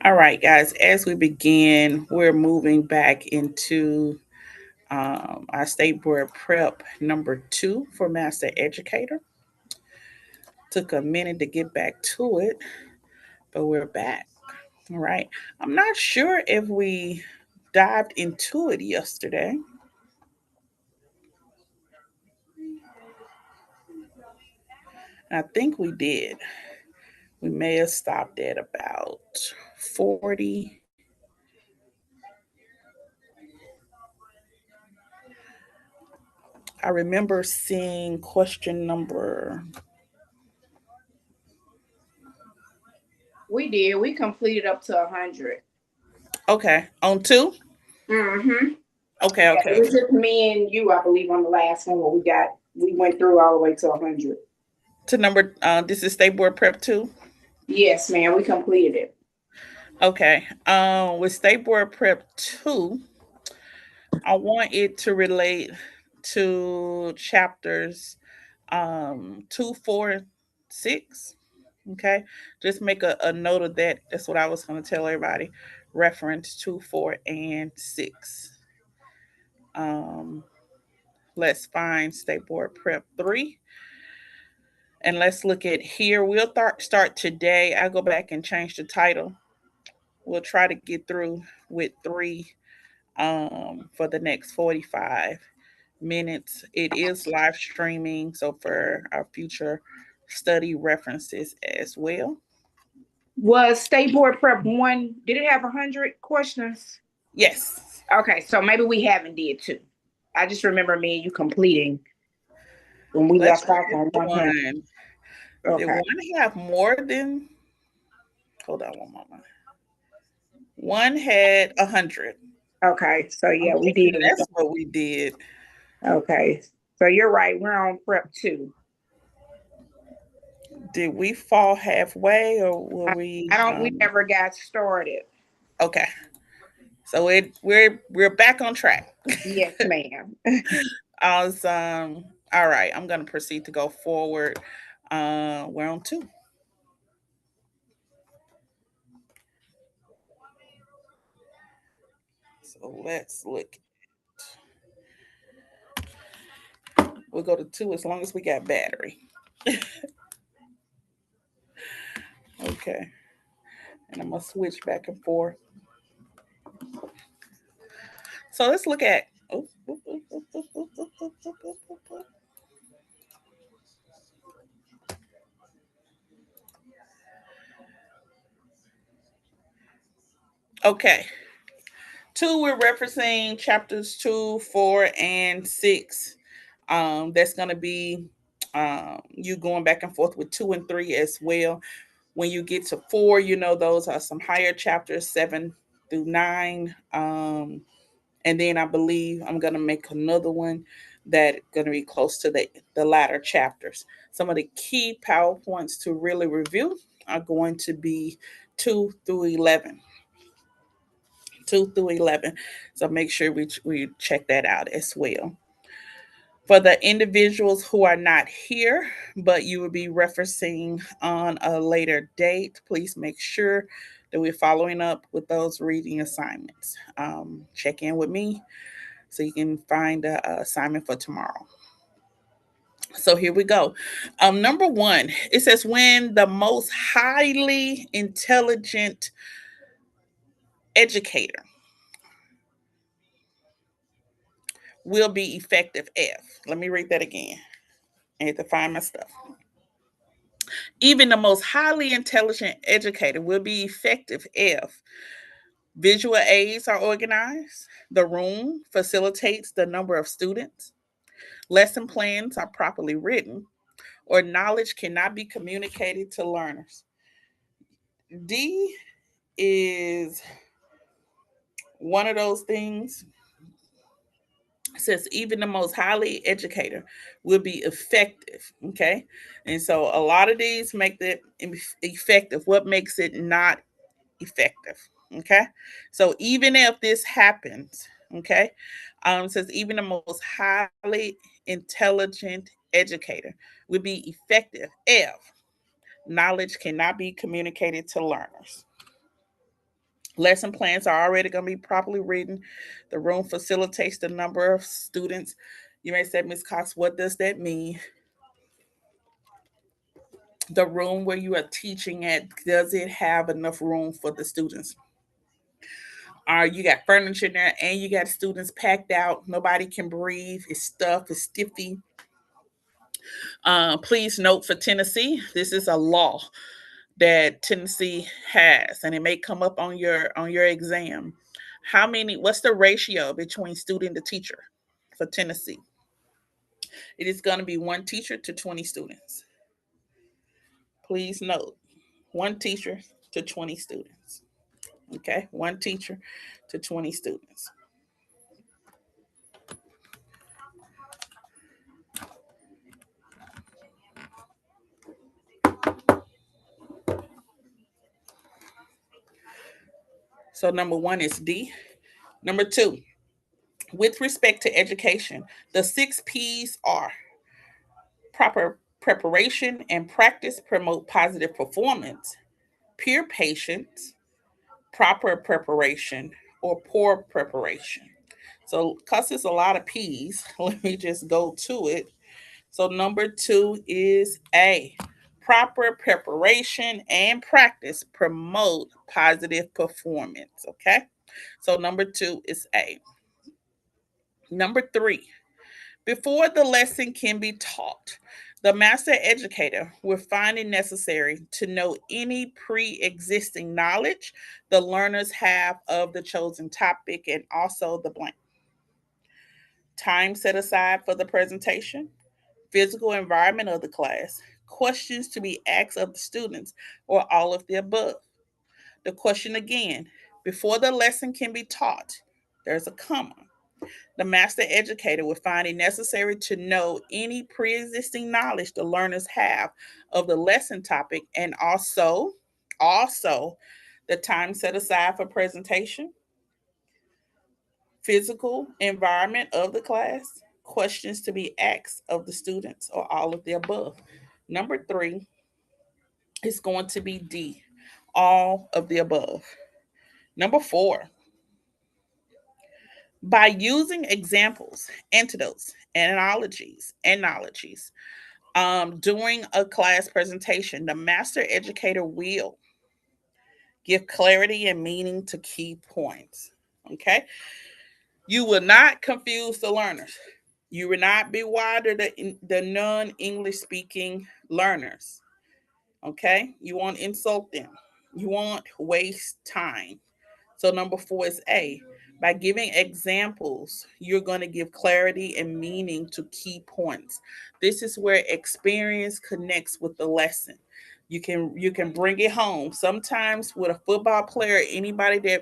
All right, guys, as we begin, we're moving back into our State Board Prep number 2 for Master Educator. Took a minute to get back to it, but we're back. All right. I'm not sure if we dived into it yesterday. I think we did. We may have stopped at about 40. I remember seeing question number. We did. We completed up to 100. Okay, on 2. Mm-hmm. Okay, Yeah, okay, it was okay. just me and you, I believe, on the last one where we went through all the way to 100. To number. This is State Board Prep 2. Yes, ma'am. We completed it. Okay. With State Board Prep 2, I want it to relate to chapters 2, 4, 6. Okay. Just make a note of that. That's what I was going to tell everybody. Reference 2, 4, and 6. Um, let's find State Board Prep 3. And let's look at here. We'll start today. I'll go back and change the title. We'll try to get through with 3 for the next 45 minutes. It is live streaming, so for our future study references as well. Was State Board Prep 1, did it have 100 questions? Yes. Okay, so maybe we haven't did two. I just remember me and you completing when we Let's left look off at on the 100. one. Did Okay. one have more than? Hold on one moment. One had 100. Okay. So I'm yeah, we thinking did. that's what we did. Okay. So you're right. We're on Prep 2. Did we fall halfway or were I, we? I don't. We never got started. Okay, so we're back on track. Yes, ma'am. Awesome. All right, I'm gonna proceed to go forward. We're on 2. So let's look. We'll go to 2 as long as we got battery. Okay, and I'm gonna switch back and forth. So let's look at. Oh, okay. 2, we're referencing chapters 2, 4, and 6. That's going to be you going back and forth with 2 and 3 as well. When you get to 4, those are some higher chapters, 7 through 9. And then I believe I'm going to make another one that going to be close to the latter chapters. Some of the key PowerPoints to really review are going to be 2 through 11. 2 through 11. So make sure we check that out as well. For the individuals who are not here, but you will be referencing on a later date, please make sure that we're following up with those reading assignments. Check in with me so you can find the assignment for tomorrow. So here we go. Number 1, it says when the most highly intelligent educator will be effective if. Let me read that again. I had to find my stuff. Even the most highly intelligent educator will be effective if visual aids are organized, the room facilitates the number of students, lesson plans are properly written, or knowledge cannot be communicated to learners. D is one of those things. It says even the most highly educated will be effective. Okay. And so a lot of these make it effective. What makes it not effective? Okay. So even if this happens, okay, it says even the most highly intelligent educator will be effective if knowledge cannot be communicated to learners. Lesson plans are already going to be properly written. The room facilitates the number of students. You may say, Ms. Cox, what does that mean? The room where you are teaching at, does it have enough room for the students? You got furniture in there and you got students packed out. Nobody can breathe. It's stuffed, it's stiffy. Please note for Tennessee, this is a law that Tennessee has, and it may come up on your exam. How many? What's the ratio between student to teacher for Tennessee? It is going to be one teacher to 20 students. Please note, one teacher to 20 students. Okay, one teacher to 20 students. So number one is D. Number two, with respect to education, the 6 P's are proper preparation and practice promote positive performance, peer patience, proper preparation, or poor preparation. So, because it's a lot of P's, let me just go to it. So, number two is A. Proper preparation and practice promote positive performance. Okay. So, number two is A. Number three, before the lesson can be taught, the master educator will find it necessary to know any pre existing knowledge the learners have of the chosen topic and also the blank. Time set aside for the presentation, physical environment of the class, questions to be asked of the students, or all of the above. The question again, before the lesson can be taught, there's a comma. The master educator will find it necessary to know any pre existing knowledge the learners have of the lesson topic and also the time set aside for presentation, physical environment of the class, questions to be asked of the students, or all of the above. Number three is going to be D, all of the above. Number four, by using examples, antidotes, analogies, during a class presentation, the master educator will give clarity and meaning to key points. Okay, you will not confuse the learners. You will not bewilder the non-English speaking learners. Okay, you won't insult them. You won't waste time. So number four is A. By giving examples, you're going to give clarity and meaning to key points. This is where experience connects with the lesson. You can bring it home. Sometimes with a football player, anybody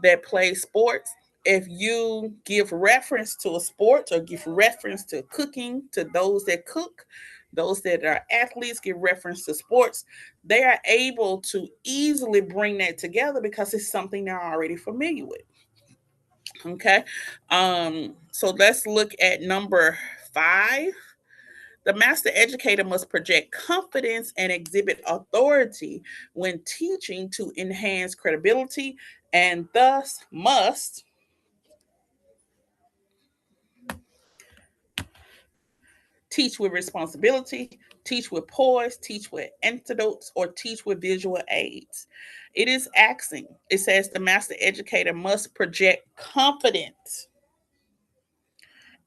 that plays sports, if you give reference to a sport or give reference to cooking to those that cook, those that are athletes give reference to sports, they are able to easily bring that together because it's something they're already familiar with. Okay. So let's look at number 5. The master educator must project confidence and exhibit authority when teaching to enhance credibility and thus must teach with responsibility, teach with poise, teach with antidotes, or teach with visual aids. It is asking. It says the master educator must project confidence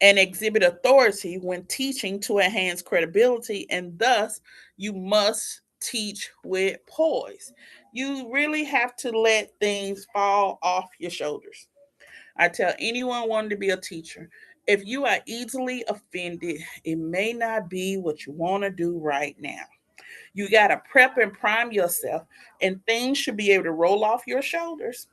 and exhibit authority when teaching to enhance credibility, and thus you must teach with poise. You really have to let things fall off your shoulders. I tell anyone wanting to be a teacher, if you are easily offended, it may not be what you want to do right now. You got to prep and prime yourself, and things should be able to roll off your shoulders,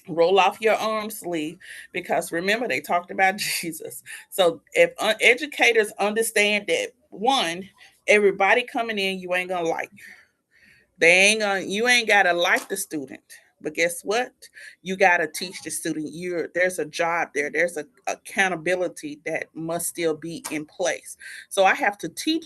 roll off your arm sleeve, because remember, they talked about Jesus. So, if educators understand that, one, everybody coming in, you ain't going to like, you ain't gotta like the student. But guess what? You gotta teach the student. There's a job there. There's a accountability that must still be in place. So I have to teach